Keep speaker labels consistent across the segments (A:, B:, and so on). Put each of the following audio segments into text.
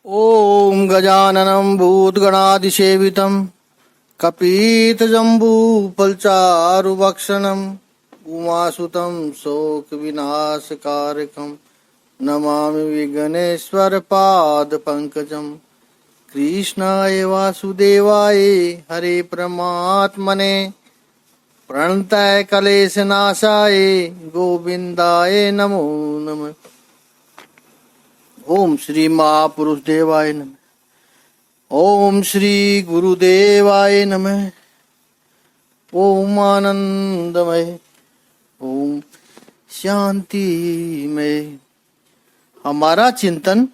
A: ॐ गजाननं भूतगणाधिसेवितं कपीतजम्बूफलचारुभक्षणं उमासुतं शोकविनाशकारकं नमामि विघ्नेश्वरपादपङ्कजं। कृष्णाय वासुदेवाय हरे परमात्मने प्रणताय क्लेशनाशाय गोविन्दाय नमो नमः। ओम श्री महापुरुष देवाय नमः। ओम श्री गुरुदेवाय नमः। ओम आनंदमय, ओम शांतिमय। हमारा चिंतन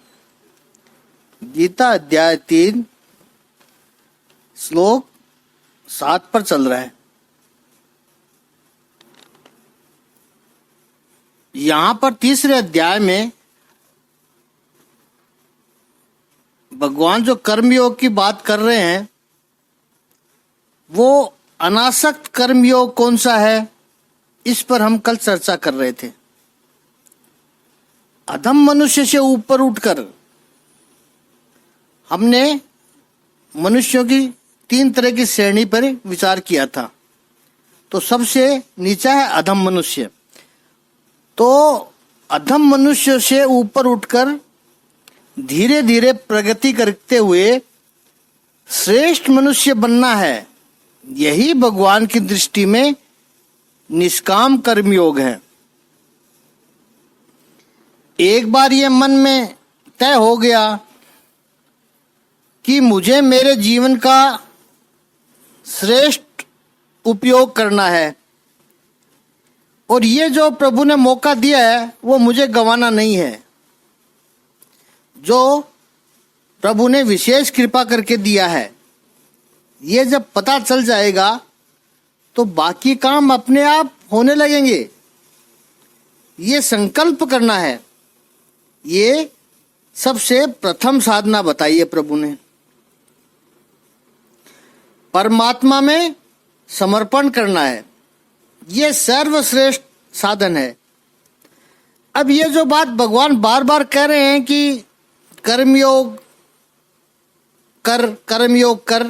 A: गीता अध्याय 3 श्लोक 7 पर चल रहा है। यहाँ पर तीसरे अध्याय में भगवान जो कर्मयोग की बात कर रहे हैं, वो अनासक्त कर्मयोग कौन सा है, इस पर हम कल चर्चा कर रहे थे। अधम मनुष्य से ऊपर उठकर हमने मनुष्यों की 3 तरह की श्रेणी पर विचार किया था। तो सबसे नीचा है अधम मनुष्य। तो अधम मनुष्य से ऊपर उठकर धीरे धीरे प्रगति करते हुए श्रेष्ठ मनुष्य बनना है। यही भगवान की दृष्टि में निष्काम कर्मयोग है। एक बार ये मन में तय हो गया कि मुझे मेरे जीवन का श्रेष्ठ उपयोग करना है, और ये जो प्रभु ने मौका दिया है वो मुझे गंवाना नहीं है। जो प्रभु ने विशेष कृपा करके दिया है, ये जब पता चल जाएगा तो बाकी काम अपने आप होने लगेंगे। ये संकल्प करना है। ये सबसे प्रथम साधना बताई है प्रभु ने। परमात्मा में समर्पण करना है, ये सर्वश्रेष्ठ साधन है। अब ये जो बात भगवान बार बार कह रहे हैं कि कर्मयोग कर,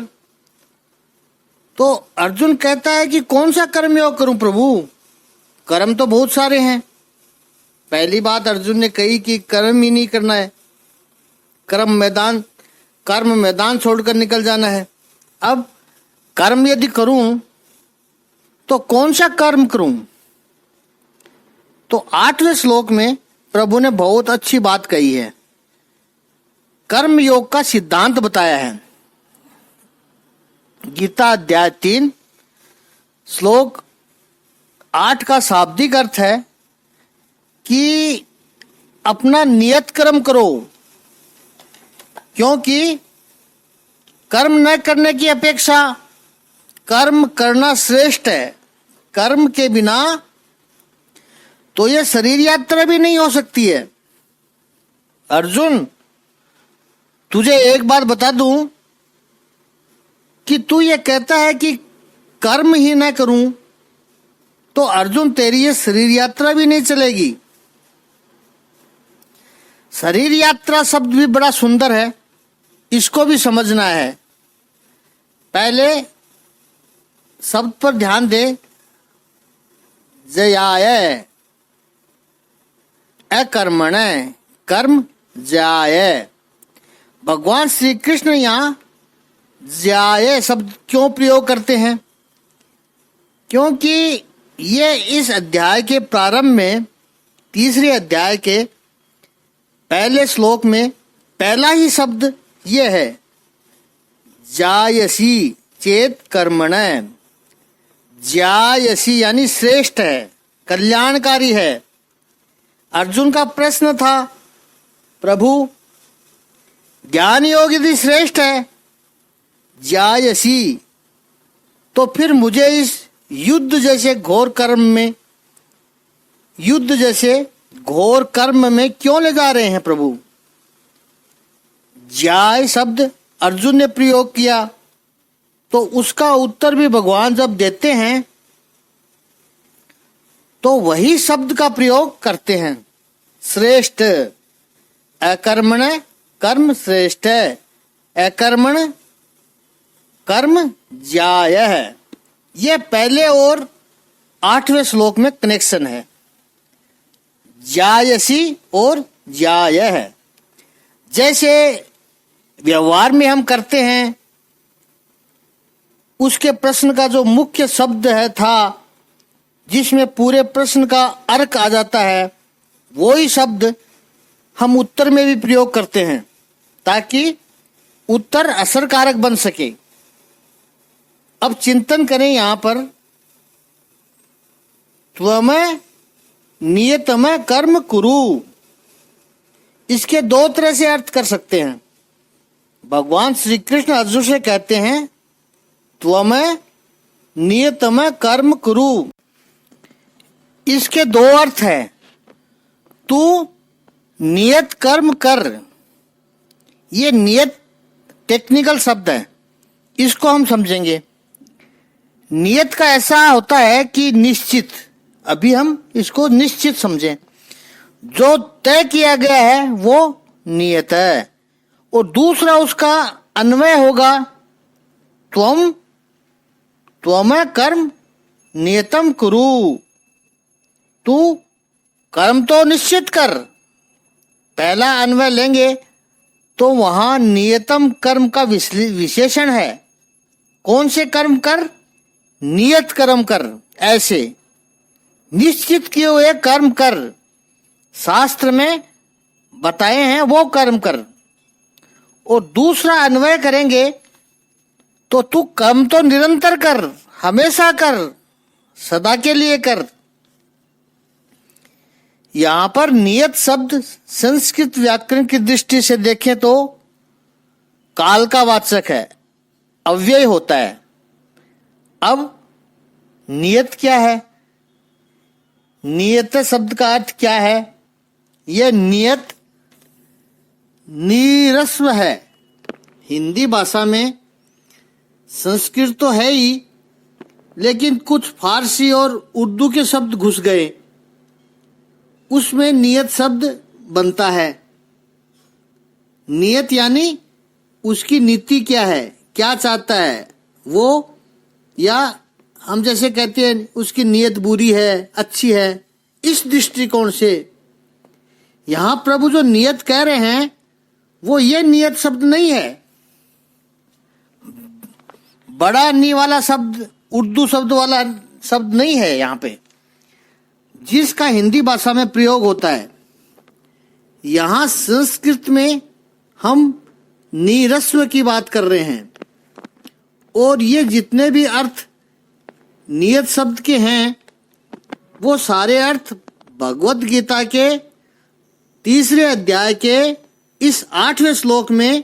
A: तो अर्जुन कहता है कि कौन सा कर्मयोग करूं प्रभु? कर्म तो बहुत सारे हैं। पहली बात अर्जुन ने कही कि कर्म ही नहीं करना है, कर्म मैदान छोड़कर निकल जाना है। अब कर्म यदि करूं तो कौन सा कर्म करूं? तो 8वें श्लोक में प्रभु ने बहुत अच्छी बात कही है। कर्म योग का सिद्धांत बताया है। गीता अध्याय 3 श्लोक 8 का शाब्दिक अर्थ है कि अपना नियत कर्म करो, क्योंकि कर्म न करने की अपेक्षा कर्म करना श्रेष्ठ है। कर्म के बिना तो ये शरीर यात्रा भी नहीं हो सकती है। अर्जुन, तुझे एक बात बता दूं कि तू ये कहता है कि कर्म ही ना करूं, तो अर्जुन तेरी ये शरीर यात्रा भी नहीं चलेगी। शरीर यात्रा शब्द भी बड़ा सुंदर है, इसको भी समझना है। पहले शब्द पर ध्यान दे। जयाय अकर्मण कर्म ज्याय। भगवान श्री कृष्ण यहाँ ज्याय शब्द क्यों प्रयोग करते हैं? क्योंकि ये इस अध्याय के प्रारंभ में, तीसरे अध्याय के पहले श्लोक में पहला ही शब्द ये है, जायसी चेत कर्मण। जायसी यानी श्रेष्ठ है, कल्याणकारी है। अर्जुन का प्रश्न था, प्रभु ज्ञान योग यदि श्रेष्ठ है, जायसी, तो फिर मुझे इस युद्ध जैसे घोर कर्म में क्यों ले जा रहे हैं प्रभु? जाय शब्द अर्जुन ने प्रयोग किया, तो उसका उत्तर भी भगवान जब देते हैं तो वही शब्द का प्रयोग करते हैं, श्रेष्ठ। अकर्मण कर्म श्रेष्ठ है, अकर्मण कर्म ज्याय है। ये पहले और 8वें श्लोक में कनेक्शन है। ज्यायसी और ज्याय है। जैसे व्यवहार में हम करते हैं, उसके प्रश्न का जो मुख्य शब्द है था, जिसमें पूरे प्रश्न का अर्थ आ जाता है, वही शब्द हम उत्तर में भी प्रयोग करते हैं ताकि उत्तर असरकारक बन सके। अब चिंतन करें यहां पर, त्वमें नियतमें कर्म कुरु, इसके दो तरह से अर्थ कर सकते हैं। भगवान श्री कृष्ण अर्जुन से कहते हैं त्वमें नियतमें कर्म कुरु। इसके दो अर्थ है। तू नियत कर्म कर, ये नियत टेक्निकल शब्द है, इसको हम समझेंगे। नियत का ऐसा होता है कि निश्चित, अभी हम इसको निश्चित समझें। जो तय किया गया है वो नियत है। और दूसरा उसका अन्वय होगा त्वमें कर्म नियतम कुरु, तू कर्म तो निश्चित कर। पहला अन्वय लेंगे तो वहां नियतम कर्म का विशेषण है। कौन से कर्म कर? नियत कर्म कर, ऐसे निश्चित किए हुए कर्म कर, शास्त्र में बताए हैं वो कर्म कर। और दूसरा अन्वय करेंगे तो तू कर्म तो निरंतर कर, हमेशा कर, सदा के लिए कर। यहां पर नियत शब्द संस्कृत व्याकरण की दृष्टि से देखें तो काल का वाचक है, अव्यय होता है। अब नियत क्या है? नियत शब्द का अर्थ क्या है? यह नियत निरस्व है। हिंदी भाषा में संस्कृत तो है ही, लेकिन कुछ फारसी और उर्दू के शब्द घुस गए, उसमें नियत शब्द बनता है। नियत यानी उसकी नीति क्या है, क्या चाहता है वो, या हम जैसे कहते हैं उसकी नियत बुरी है, अच्छी है, इस दृष्टिकोण से यहां प्रभु जो नियत कह रहे हैं वो ये नियत शब्द नहीं है। बड़ा नी वाला शब्द, उर्दू शब्द वाला शब्द नहीं है यहां पे, जिसका हिंदी भाषा में प्रयोग होता है। यहां संस्कृत में हम नीरस्व की बात कर रहे हैं। और ये जितने भी अर्थ नियत शब्द के हैं वो सारे अर्थ भगवत गीता के 3 अध्याय के इस 8वें श्लोक में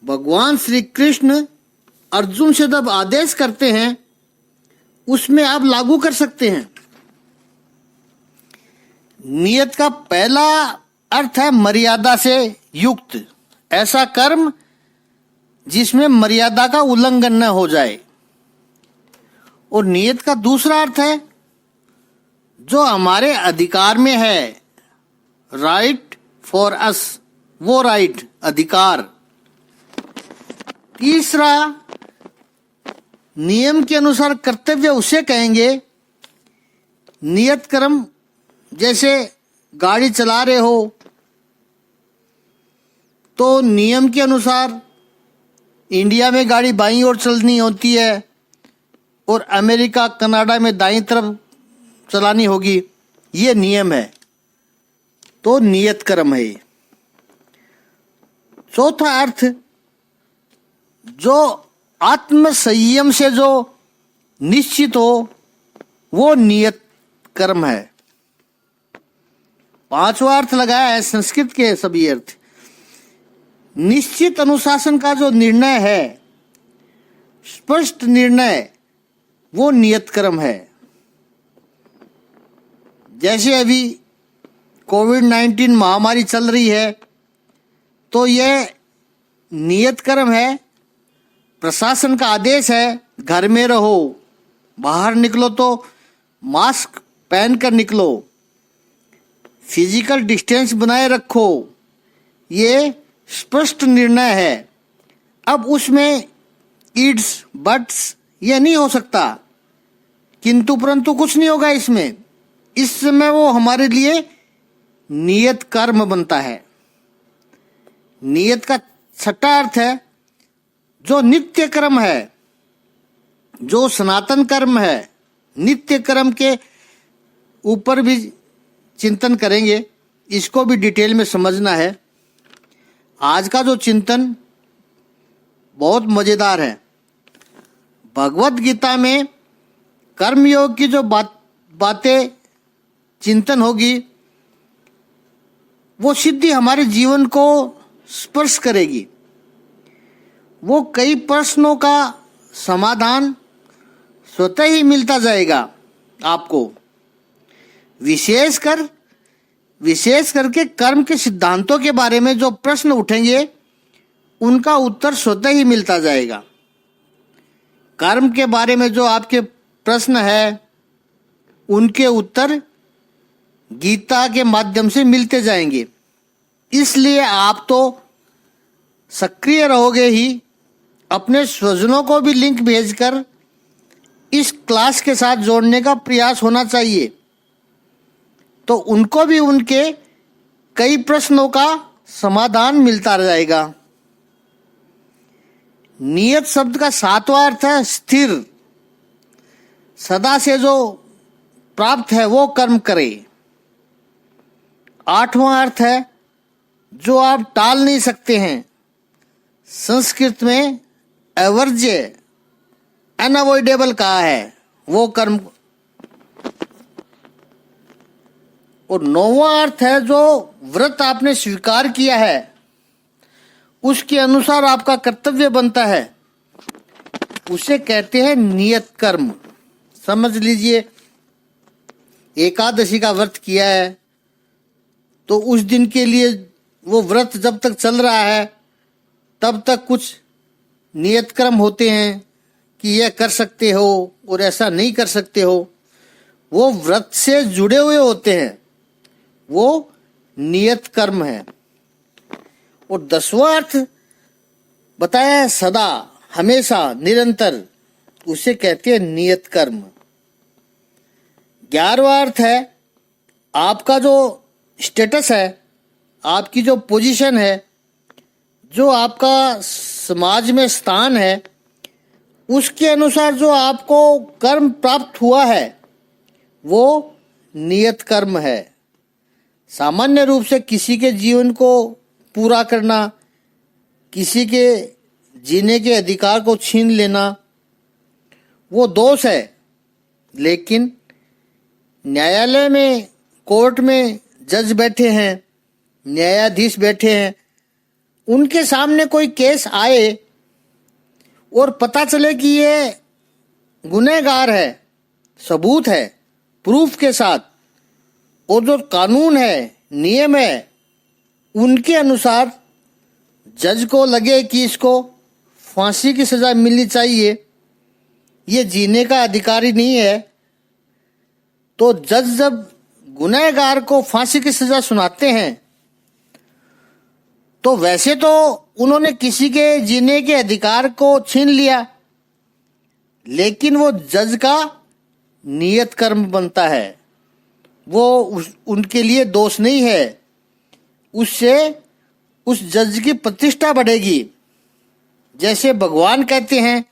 A: भगवान श्री कृष्ण अर्जुन से जब आदेश करते हैं उसमें आप लागू कर सकते हैं। नियत का पहला अर्थ है मर्यादा से युक्त, ऐसा कर्म जिसमें मर्यादा का उल्लंघन न हो जाए। और नियत का दूसरा अर्थ है जो हमारे अधिकार में है, राइट फॉर अस, वो राइट, अधिकार। तीसरा, नियम के अनुसार कर्तव्य उसे कहेंगे। नियत कर्म जैसे गाड़ी चला रहे हो तो नियम के अनुसार इंडिया में गाड़ी बाईं ओर चलनी होती है और अमेरिका कनाडा में दाईं तरफ चलानी होगी, ये नियम है, तो नियत कर्म है। चौथा अर्थ, जो आत्म संयम से जो निश्चित हो वो नियत कर्म है। पांचवा अर्थ लगाया है संस्कृत के सभी अर्थ। निश्चित अनुशासन का जो निर्णय है, स्पष्ट निर्णय, वो नियत कर्म है। जैसे अभी कोविड-19 महामारी चल रही है तो यह नियत कर्म है, प्रशासन का आदेश है घर में रहो, बाहर निकलो तो मास्क पहनकर निकलो, फिजिकल डिस्टेंस बनाए रखो, ये स्पष्ट निर्णय है। अब उसमें इड्स बट्स यह नहीं हो सकता, किंतु परंतु कुछ नहीं होगा इसमें। इस समय वो हमारे लिए नियत कर्म बनता है। नियत का छठा अर्थ है जो नित्य कर्म है, जो सनातन कर्म है। नित्य कर्म के ऊपर भी चिंतन करेंगे, इसको भी डिटेल में समझना है। आज का जो चिंतन बहुत मजेदार है। भगवत गीता में कर्मयोग की जो बातें चिंतन होगी, वो सिद्धि हमारे जीवन को स्पर्श करेगी। वो कई प्रश्नों का समाधान स्वतः ही मिलता जाएगा आपको। विशेष करके कर्म के सिद्धांतों के बारे में जो प्रश्न उठेंगे, उनका उत्तर स्वतः ही मिलता जाएगा। कर्म के बारे में जो आपके प्रश्न है, उनके उत्तर गीता के माध्यम से मिलते जाएंगे। इसलिए आप तो सक्रिय रहोगे ही, अपने स्वजनों को भी लिंक भेजकर इस क्लास के साथ जोड़ने का प्रयास होना चाहिए, तो उनको भी उनके कई प्रश्नों का समाधान मिलता जाएगा। नियत शब्द का सातवां अर्थ है स्थिर। सदा से जो प्राप्त है वो कर्म करे। आठवां अर्थ है जो आप टाल नहीं सकते हैं। संस्कृत में अवर्ज्य, अनअवॉइडेबल कहा है, वो कर्म। और नौवां अर्थ है जो व्रत आपने स्वीकार किया है, उसके अनुसार आपका कर्तव्य बनता है, उसे कहते हैं नियत कर्म। समझ लीजिए, एकादशी का व्रत किया है तो उस दिन के लिए वो व्रत जब तक चल रहा है तब तक कुछ नियत कर्म होते हैं कि यह कर सकते हो और ऐसा नहीं कर सकते हो। वो व्रत से जुड़े हुए होते हैं, वो नियत कर्म है। और 10वां अर्थ बताया है सदा, हमेशा, निरंतर, उसे कहते हैं नियत कर्म। 11वां अर्थ है आपका जो स्टेटस है, आपकी जो पोजीशन है, जो आपका समाज में स्थान है, उसके अनुसार जो आपको कर्म प्राप्त हुआ है वो नियत कर्म है। सामान्य रूप से किसी के जीवन को पूरा करना, किसी के जीने के अधिकार को छीन लेना, वो दोष है। लेकिन न्यायालय में, कोर्ट में जज बैठे हैं, न्यायाधीश बैठे हैं, उनके सामने कोई केस आए और पता चले कि ये गुनहगार है, सबूत है, प्रूफ के साथ, और जो कानून है, नियम है, उनके अनुसार जज को लगे कि इसको फांसी की सजा मिलनी चाहिए, ये जीने का अधिकारी नहीं है, तो जज जब गुनहगार को फांसी की सजा सुनाते हैं तो वैसे तो उन्होंने किसी के जीने के अधिकार को छीन लिया, लेकिन वो जज का नियत कर्म बनता है। वो उनके लिए दोष नहीं है, उससे उस जज की प्रतिष्ठा बढ़ेगी। जैसे भगवान कहते हैं,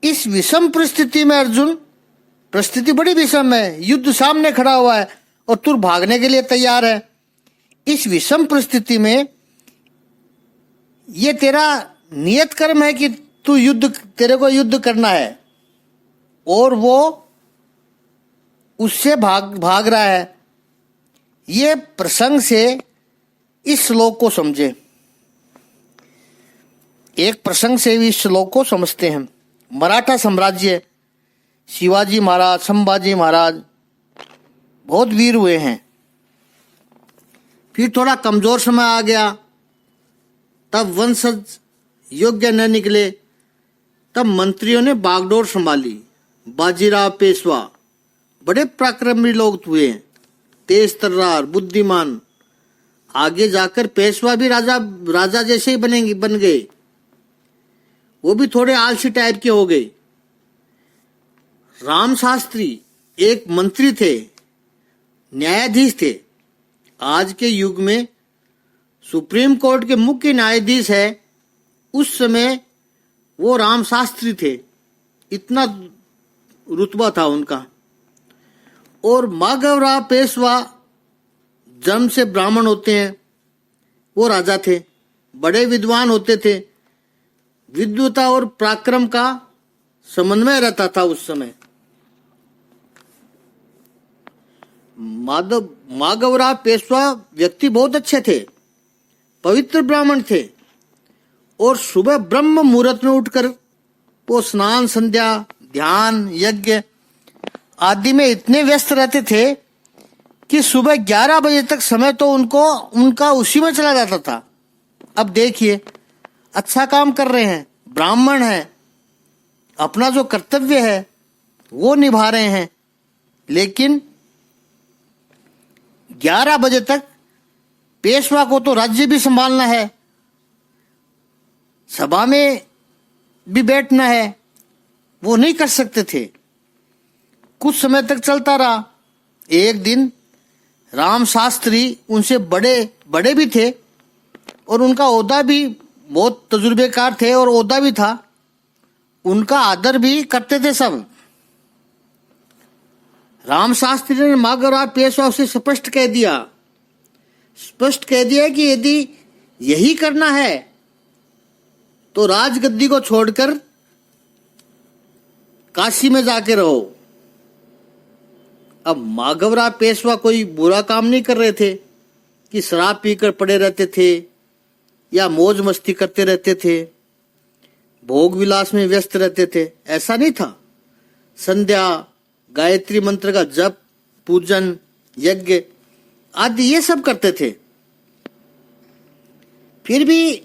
A: इस विषम परिस्थिति में अर्जुन, परिस्थिति बड़ी विषम है, युद्ध सामने खड़ा हुआ है और तू भागने के लिए तैयार है। इस विषम परिस्थिति में ये तेरा नियत कर्म है कि तू तेरे को युद्ध करना है, और वो उससे भाग रहा है। ये प्रसंग से इस श्लोक को समझे। एक प्रसंग से भी इस श्लोक को समझते हैं। मराठा साम्राज्य, शिवाजी महाराज, संभाजी महाराज बहुत वीर हुए हैं। फिर थोड़ा कमजोर समय आ गया, तब वंशज योग्य न निकले, तब मंत्रियों ने बागडोर संभाली। बाजीराव पेशवा बड़े पराक्रमी लोग हुए हैं, तेज तर्रार, बुद्धिमान, आगे जाकर पेशवा भी राजा जैसे ही बन गए। वो भी थोड़े आलसी टाइप के हो गए। राम शास्त्री एक मंत्री थे, न्यायाधीश थे। आज के युग में सुप्रीम कोर्ट के मुख्य न्यायाधीश है, उस समय वो राम शास्त्री थे, इतना रुतबा था उनका। और माधवराव पेशवा जन्म से ब्राह्मण होते हैं, वो राजा थे, बड़े विद्वान होते थे। विद्वता और पराक्रम का समन्वय रहता था उस समय। माधवराव पेशवा व्यक्ति बहुत अच्छे थे, पवित्र ब्राह्मण थे और सुबह ब्रह्म मुहूर्त में उठकर वो स्नान, संध्या, ध्यान, यज्ञ आदि में इतने व्यस्त रहते थे कि सुबह 11 बजे तक समय तो उनका उसी में चला जाता था। अब देखिए, अच्छा काम कर रहे हैं, ब्राह्मण हैं, अपना जो कर्तव्य है वो निभा रहे हैं, लेकिन 11 बजे तक पेशवा को तो राज्य भी संभालना है, सभा में भी बैठना है, वो नहीं कर सकते थे। कुछ समय तक चलता रहा। एक दिन राम शास्त्री उनसे बड़े भी थे और उनका ओहदा भी बहुत तजुर्बेकार थे और ओहदा भी था, उनका आदर भी करते थे सब। राम शास्त्री ने माधवराव पेशवा से स्पष्ट कह दिया कि यदि यही करना है तो राजगद्दी को छोड़कर काशी में जाके रहो। अब माधवराव पेशवा कोई बुरा काम नहीं कर रहे थे कि शराब पीकर पड़े रहते थे या मौज मस्ती करते रहते थे, भोग विलास में व्यस्त रहते थे, ऐसा नहीं था। संध्या, गायत्री मंत्र का जप, पूजन, यज्ञ आदि ये सब करते थे। फिर भी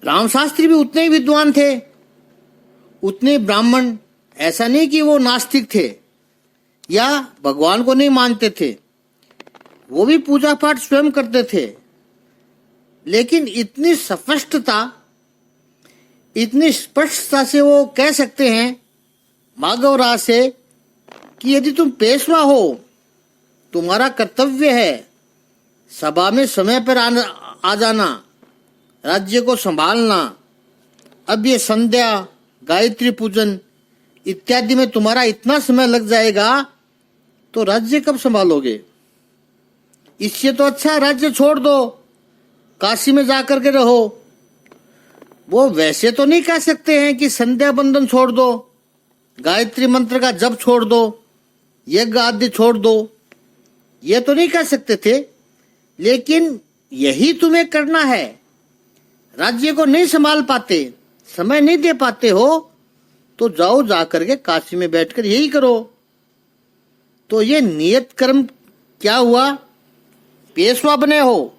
A: राम शास्त्री भी उतने ही विद्वान थे, उतने ब्राह्मण, ऐसा नहीं कि वो नास्तिक थे या भगवान को नहीं मानते थे, वो भी पूजा पाठ स्वयं करते थे। लेकिन इतनी स्पष्टता से वो कह सकते हैं माधवराव से कि यदि तुम पेशवा हो, तुम्हारा कर्तव्य है सभा में समय पर आ जाना, राज्य को संभालना। अब ये संध्या, गायत्री पूजन इत्यादि में तुम्हारा इतना समय लग जाएगा तो राज्य कब संभालोगे? इससे तो अच्छा राज्य छोड़ दो, काशी में जाकर के रहो। वो वैसे तो नहीं कह सकते हैं कि संध्या बंधन छोड़ दो, गायत्री मंत्र का जप छोड़ दो, यज्ञ आदि छोड़ दो, ये तो नहीं कह सकते थे। लेकिन यही तुम्हें करना है, राज्य को नहीं संभाल पाते, समय नहीं दे पाते हो, तो जाओ जाकर के काशी में बैठकर यही करो। तो ये नियत कर्म क्या हुआ? पेशवा बने हो,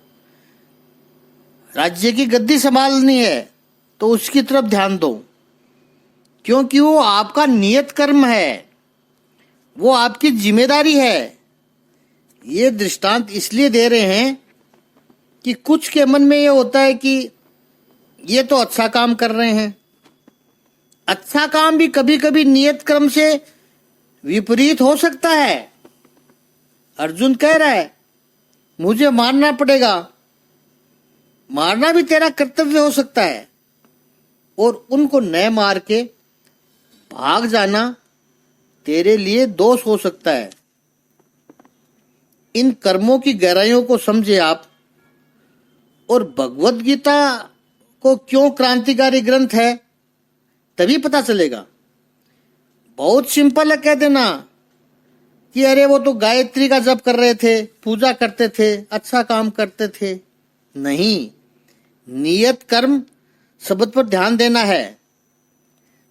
A: राज्य की गद्दी संभालनी है तो उसकी तरफ ध्यान दो, क्योंकि वो आपका नियत कर्म है, वो आपकी जिम्मेदारी है। ये दृष्टांत इसलिए दे रहे हैं कि कुछ के मन में ये होता है कि ये तो अच्छा काम कर रहे हैं। अच्छा काम भी कभी कभी नियत कर्म से विपरीत हो सकता है। अर्जुन कह रहा है मुझे मारना पड़ेगा, मारना भी तेरा कर्तव्य हो सकता है, और उनको न मार के भाग जाना तेरे लिए दोष हो सकता है। इन कर्मों की गहराइयों को समझे आप, और भगवत गीता को क्यों क्रांतिकारी ग्रंथ है तभी पता चलेगा। बहुत सिंपल है कह देना कि अरे वो तो गायत्री का जप कर रहे थे, पूजा करते थे, अच्छा काम करते थे। नहीं, नियत कर्म शब्द पर ध्यान देना है।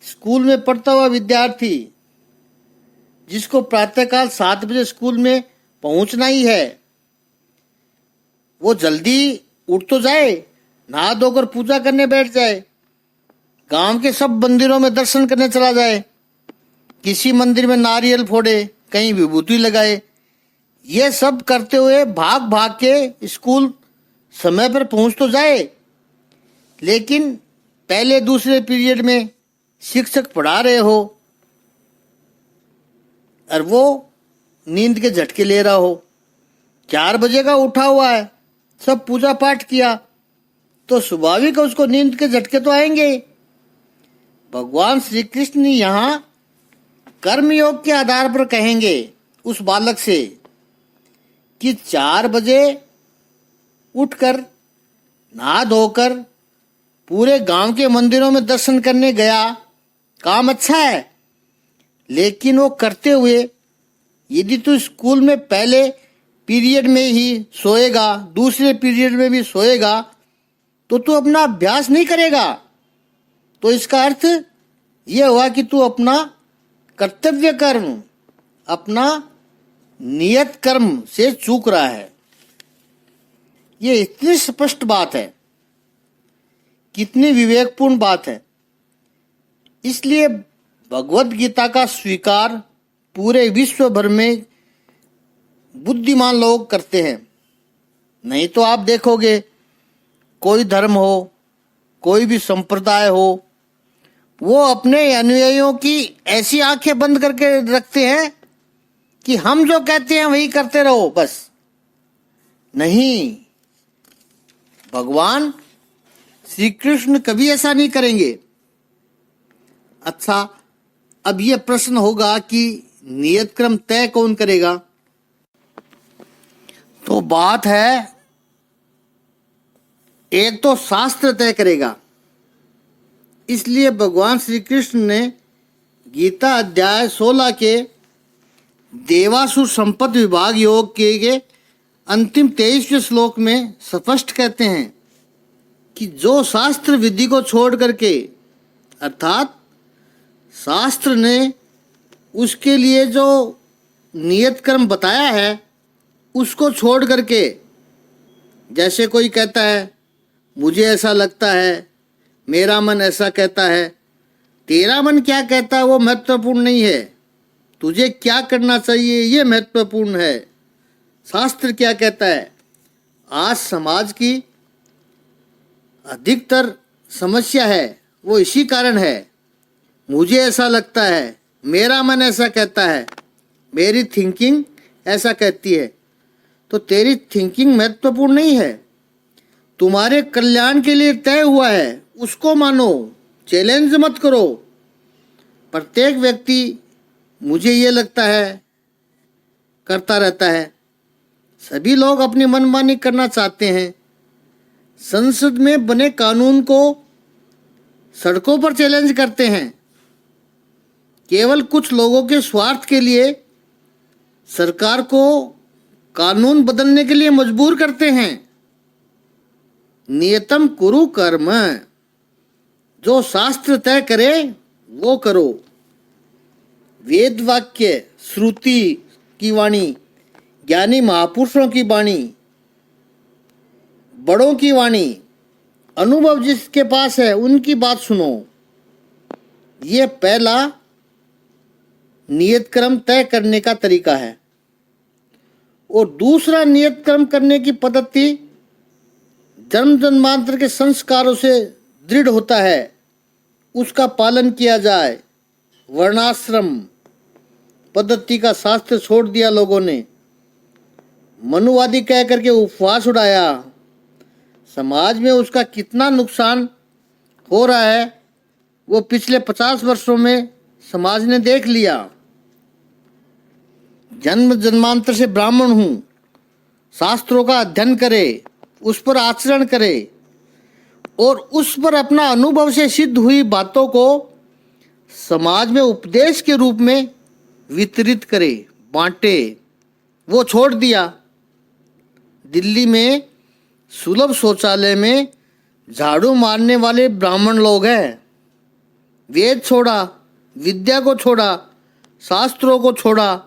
A: स्कूल में पढ़ता हुआ विद्यार्थी जिसको प्रातःकाल 7 बजे स्कूल में पहुंचना ही है, वो जल्दी उठ तो जाए, नहा धोकर पूजा करने बैठ जाए, गांव के सब मंदिरों में दर्शन करने चला जाए, किसी मंदिर में नारियल फोड़े, कहीं विभूति लगाए। ये सब करते हुए भाग भाग के स्कूल समय पर पहुंच तो जाए, लेकिन पहले दूसरे पीरियड में शिक्षक पढ़ा रहे हो और वो नींद के झटके ले रहा हो। 4 बजे का उठा हुआ है, सब पूजा पाठ किया, तो स्वाभाविक है उसको नींद के झटके तो आएंगे। भगवान श्री कृष्ण यहाँ कर्मयोग के आधार पर कहेंगे उस बालक से कि 4 बजे उठकर नहा धोकर पूरे गांव के मंदिरों में दर्शन करने गया, काम अच्छा है, लेकिन वो करते हुए यदि तू स्कूल में पहले पीरियड में ही सोएगा, दूसरे पीरियड में भी सोएगा, तो तू अपना अभ्यास नहीं करेगा। तो इसका अर्थ यह हुआ कि तू अपना कर्तव्य कर्म, अपना नियत कर्म से चूक रहा है। ये इतनी स्पष्ट बात है, कितनी विवेकपूर्ण बात है। इसलिए भगवत गीता का स्वीकार पूरे विश्व भर में बुद्धिमान लोग करते हैं। नहीं तो आप देखोगे कोई धर्म हो, कोई भी संप्रदाय हो, वो अपने अनुयायियों की ऐसी आंखें बंद करके रखते हैं कि हम जो कहते हैं वही करते रहो बस। नहीं, भगवान श्री कृष्ण कभी ऐसा नहीं करेंगे। अच्छा, अब यह प्रश्न होगा कि नियत क्रम तय कौन करेगा? तो बात है, एक तो शास्त्र तय करेगा। इसलिए भगवान श्री कृष्ण ने गीता अध्याय 16 के देवासुर संपत्ति विभाग योग के अंतिम 23वें श्लोक में स्पष्ट कहते हैं कि जो शास्त्र विधि को छोड़ करके, अर्थात शास्त्र ने उसके लिए जो नियत कर्म बताया है उसको छोड़ करके, जैसे कोई कहता है मुझे ऐसा लगता है, मेरा मन ऐसा कहता है, तेरा मन क्या कहता है वो महत्वपूर्ण नहीं है, तुझे क्या करना चाहिए ये महत्वपूर्ण है। शास्त्र क्या कहता है? आज समाज की अधिकतर समस्या है वो इसी कारण है, मुझे ऐसा लगता है, मेरा मन ऐसा कहता है, मेरी थिंकिंग ऐसा कहती है। तो तेरी थिंकिंग महत्वपूर्ण नहीं है, तुम्हारे कल्याण के लिए तय हुआ है, उसको मानो, चैलेंज मत करो। प्रत्येक व्यक्ति मुझे ये लगता है करता रहता है। सभी लोग अपनी मनमानी करना चाहते हैं। संसद में बने कानून को सड़कों पर चैलेंज करते हैं। केवल कुछ लोगों के स्वार्थ के लिए सरकार को कानून बदलने के लिए मजबूर करते हैं। नियतम कुरु कर्म, जो शास्त्र तय करे वो करो। वेद वाक्य, श्रुति की वाणी, ज्ञानी महापुरुषों की वाणी, बड़ों की वाणी, अनुभव जिसके पास है उनकी बात सुनो। ये पहला नियत क्रम तय करने का तरीका है। और दूसरा नियत कर्म करने की पद्धति जन्म जन्मांतर के संस्कारों से दृढ़ होता है, उसका पालन किया जाए। वर्णाश्रम पद्धति का शास्त्र छोड़ दिया लोगों ने, मनुवादी कह करके उपवास उड़ाया। समाज में उसका कितना नुकसान हो रहा है वो पिछले 50 वर्षों में समाज ने देख लिया। जन्म जन्मांतर से ब्राह्मण हूँ, शास्त्रों का अध्ययन करे, उस पर आचरण करे और उस पर अपना अनुभव से सिद्ध हुई बातों को समाज में उपदेश के रूप में वितरित करे, बांटे, वो छोड़ दिया। दिल्ली में सुलभ शौचालय में झाड़ू मारने वाले ब्राह्मण लोग हैं। वेद छोड़ा, विद्या को छोड़ा, शास्त्रों को छोड़ा।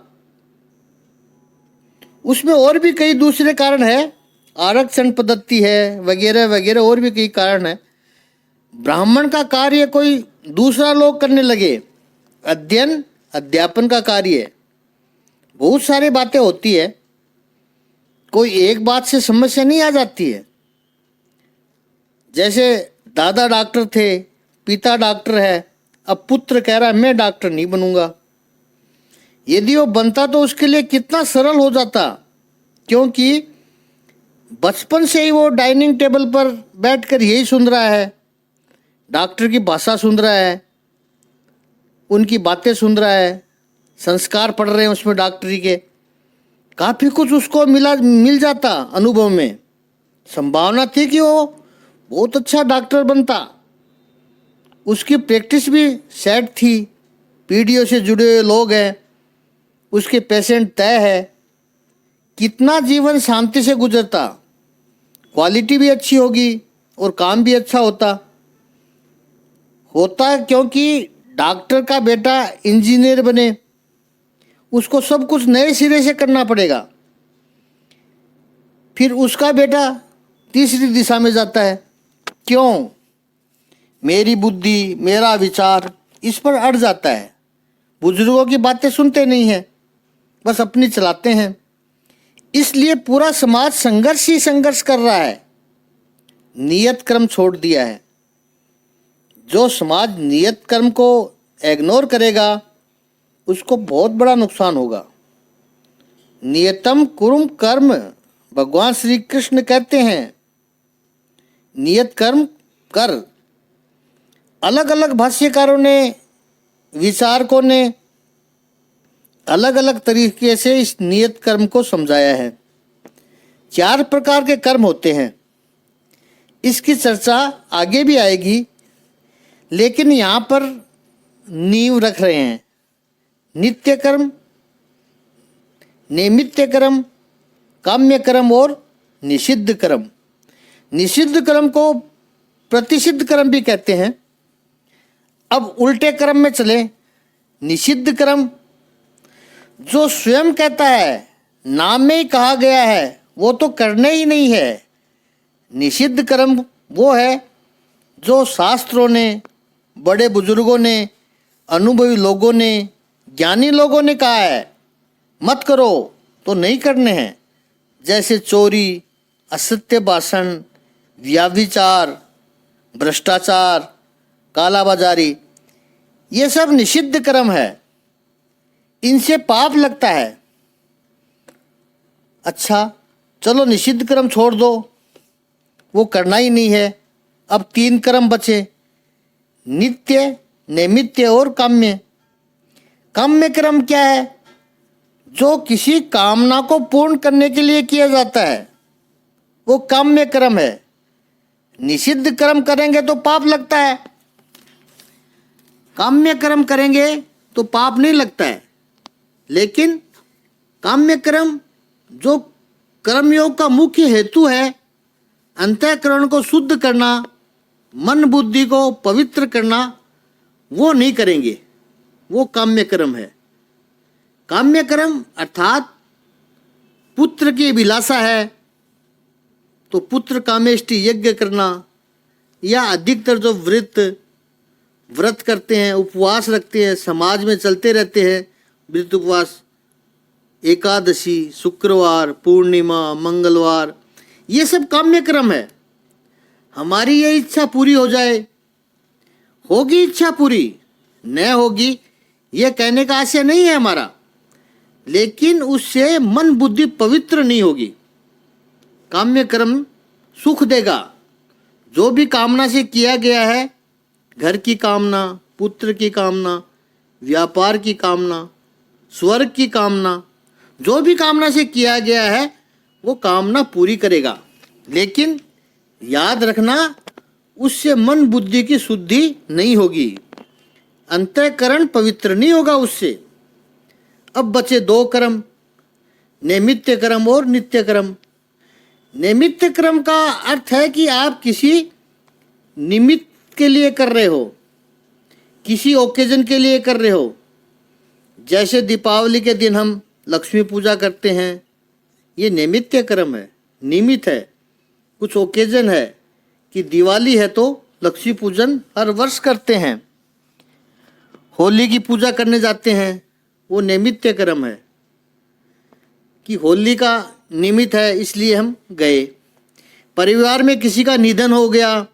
A: उसमें और भी कई दूसरे कारण है, आरक्षण पद्धति है वगैरह वगैरह, और भी कई कारण है। ब्राह्मण का कार्य कोई दूसरा लोग करने लगे, अध्ययन अध्यापन का कार्य। बहुत सारी बातें होती है, कोई एक बात से समस्या नहीं आ जाती है। जैसे दादा डॉक्टर थे, पिता डॉक्टर है, अब पुत्र कह रहा है मैं डॉक्टर नहीं बनूंगा। यदि वो बनता तो उसके लिए कितना सरल हो जाता, क्योंकि बचपन से ही वो डाइनिंग टेबल पर बैठकर यही सुन रहा है, डॉक्टर की भाषा सुन रहा है, उनकी बातें सुन रहा है, संस्कार पढ़ रहे हैं उसमें डॉक्टरी के, काफ़ी कुछ उसको मिल जाता अनुभव में। संभावना थी कि वो बहुत अच्छा डॉक्टर बनता। उसकी प्रैक्टिस भी सेट थी, पीढ़ियों से जुड़े हुए लोग हैं, उसके पेशेंट तय है, कितना जीवन शांति से गुजरता, क्वालिटी भी अच्छी होगी और काम भी अच्छा होता क्योंकि डॉक्टर का बेटा इंजीनियर बने, उसको सब कुछ नए सिरे से करना पड़ेगा। फिर उसका बेटा तीसरी दिशा में जाता है, क्यों? मेरी बुद्धि, मेरा विचार इस पर अड़ जाता है, बुजुर्गों की बातें सुनते नहीं हैं, बस अपनी चलाते हैं। इसलिए पूरा समाज संघर्ष ही संघर्ष कर रहा है, नियत कर्म छोड़ दिया है। जो समाज नियत कर्म को इग्नोर करेगा उसको बहुत बड़ा नुकसान होगा। नियतम कुरुम कर्म, भगवान श्री कृष्ण कहते हैं, नियत कर्म कर। अलग अलग भाष्यकारों ने, विचारकों ने अलग अलग तरीके से इस नियत कर्म को समझाया है। 4 प्रकार के कर्म होते हैं, इसकी चर्चा आगे भी आएगी, लेकिन यहाँ पर नींव रख रहे हैं। नित्य कर्म, नैमित्य कर्म, काम्य कर्म और निषिद्ध कर्म। निषिद्ध कर्म को प्रतिषिद्ध कर्म भी कहते हैं। अब उल्टे कर्म में चले। निषिद्ध कर्म जो स्वयं कहता है, नाम में ही कहा गया है, वो तो करने ही नहीं है। निषिद्ध कर्म वो है जो शास्त्रों ने, बड़े बुजुर्गों ने, अनुभवी लोगों ने, ज्ञानी लोगों ने कहा है मत करो तो नहीं करने हैं, जैसे चोरी, असत्य भाषण, व्याभिचार, भ्रष्टाचार, कालाबाजारी, ये सब निषिद्ध कर्म है, इनसे पाप लगता है। अच्छा चलो निषिद्ध कर्म छोड़ दो, वो करना ही नहीं है। अब 3 कर्म बचे, नित्य, नैमित्य और काम्य। काम्य कर्म क्या है? जो किसी कामना को पूर्ण करने के लिए किया जाता है, वो काम्य कर्म है। निषिद्ध कर्म करेंगे तो पाप लगता है, काम्य कर्म करेंगे तो पाप नहीं लगता है। लेकिन काम्य कर्म जो कर्मयोग का मुख्य हेतु है, अंतःकरण को शुद्ध करना, मन बुद्धि को पवित्र करना, वो नहीं करेंगे, वो काम्य कर्म है। काम्य कर्म अर्थात पुत्र की अभिलाषा है तो पुत्र कामेष्टि यज्ञ करना, या अधिकतर जो व्रत करते हैं, उपवास रखते हैं, समाज में चलते रहते हैं व्रत उपवास, एकादशी, शुक्रवार, पूर्णिमा, मंगलवार, ये सब काम्य कर्म है। हमारी ये इच्छा पूरी हो जाए, होगी इच्छा पूरी, न होगी ये कहने का आशय नहीं है हमारा, लेकिन उससे मन बुद्धि पवित्र नहीं होगी। काम्य कर्म सुख देगा। जो भी कामना से किया गया है, घर की कामना, पुत्र की कामना, व्यापार की कामना, स्वर्ग की कामना, जो भी कामना से किया गया है वो कामना पूरी करेगा। लेकिन याद रखना, उससे मन बुद्धि की शुद्धि नहीं होगी, अंतःकरण पवित्र नहीं होगा उससे। अब बचे 2 कर्म, नैमित्य कर्म और नित्य कर्म। नैमित्य कर्म का अर्थ है कि आप किसी निमित्त के लिए कर रहे हो, किसी ओकेजन के लिए कर रहे हो। जैसे दीपावली के दिन हम लक्ष्मी पूजा करते हैं, ये नैमित्य कर्म है, निमित्त है, कुछ ओकेजन है कि दिवाली है तो लक्ष्मी पूजन हर वर्ष करते हैं। होली की पूजा करने जाते हैं, वो नैमित्य कर्म है कि होली का निमित्त है इसलिए हम गए। परिवार में किसी का निधन हो गया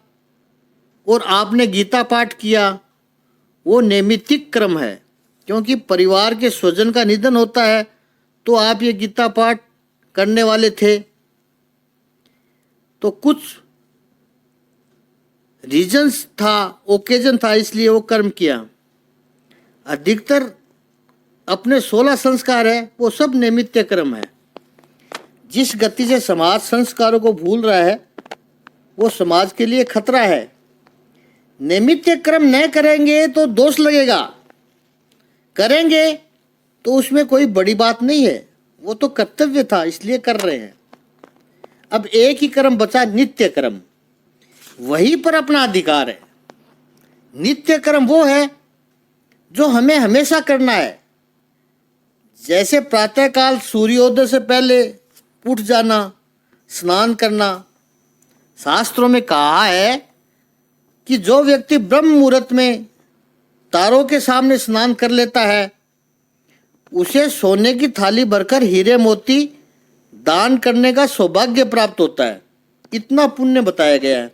A: और आपने गीता पाठ किया, वो नैमित्तिक कर्म है, क्योंकि परिवार के स्वजन का निधन होता है तो आप ये गीता पाठ करने वाले थे। तो कुछ रीजंस था, ओकेजन था, इसलिए वो कर्म किया। अधिकतर अपने 16 संस्कार है वो सब नैमित्य कर्म है। जिस गति से समाज संस्कारों को भूल रहा है वो समाज के लिए खतरा है। नैमित्य कर्म न करेंगे तो दोष लगेगा, करेंगे तो उसमें कोई बड़ी बात नहीं है, वो तो कर्तव्य था इसलिए कर रहे हैं। अब एक ही कर्म बचा, नित्य कर्म, वहीं पर अपना अधिकार है। नित्य कर्म वो है जो हमें हमेशा करना है, जैसे प्रातःकाल सूर्योदय से पहले उठ जाना, स्नान करना। शास्त्रों में कहा है कि जो व्यक्ति ब्रह्म मुहूर्त में तारों के सामने स्नान कर लेता है उसे सोने की थाली भरकर हीरे मोती दान करने का सौभाग्य प्राप्त होता है। इतना पुण्य बताया गया है।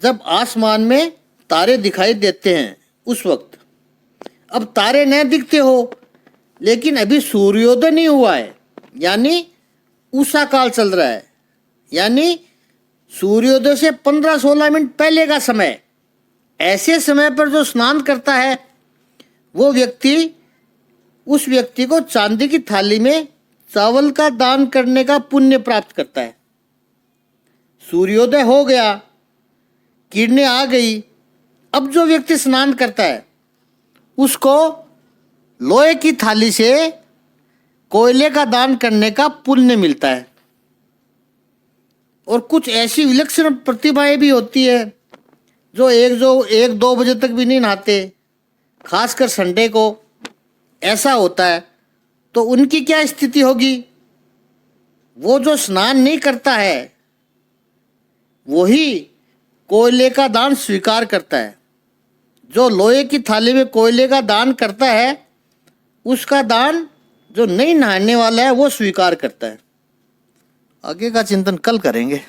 A: जब आसमान में तारे दिखाई देते हैं उस वक्त, अब तारे न दिखते हो लेकिन अभी सूर्योदय नहीं हुआ है, यानी उषा काल चल रहा है, यानी सूर्योदय से 15-16 मिनट पहले का समय। ऐसे समय पर जो स्नान करता है वो व्यक्ति, उस व्यक्ति को चांदी की थाली में चावल का दान करने का पुण्य प्राप्त करता है। सूर्योदय हो गया, किरणें आ गई, अब जो व्यक्ति स्नान करता है उसको लोहे की थाली से कोयले का दान करने का पुण्य मिलता है। और कुछ ऐसी विलक्षण प्रतिभाएं भी होती है जो 1-2 बजे तक भी नहीं नहाते, खासकर संडे को ऐसा होता है, तो उनकी क्या स्थिति होगी? वो जो स्नान नहीं करता है वही कोयले का दान स्वीकार करता है। जो लोहे की थाली में कोयले का दान करता है उसका दान जो नहीं नहाने वाला है वो स्वीकार करता है। आगे का चिंतन कल करेंगे।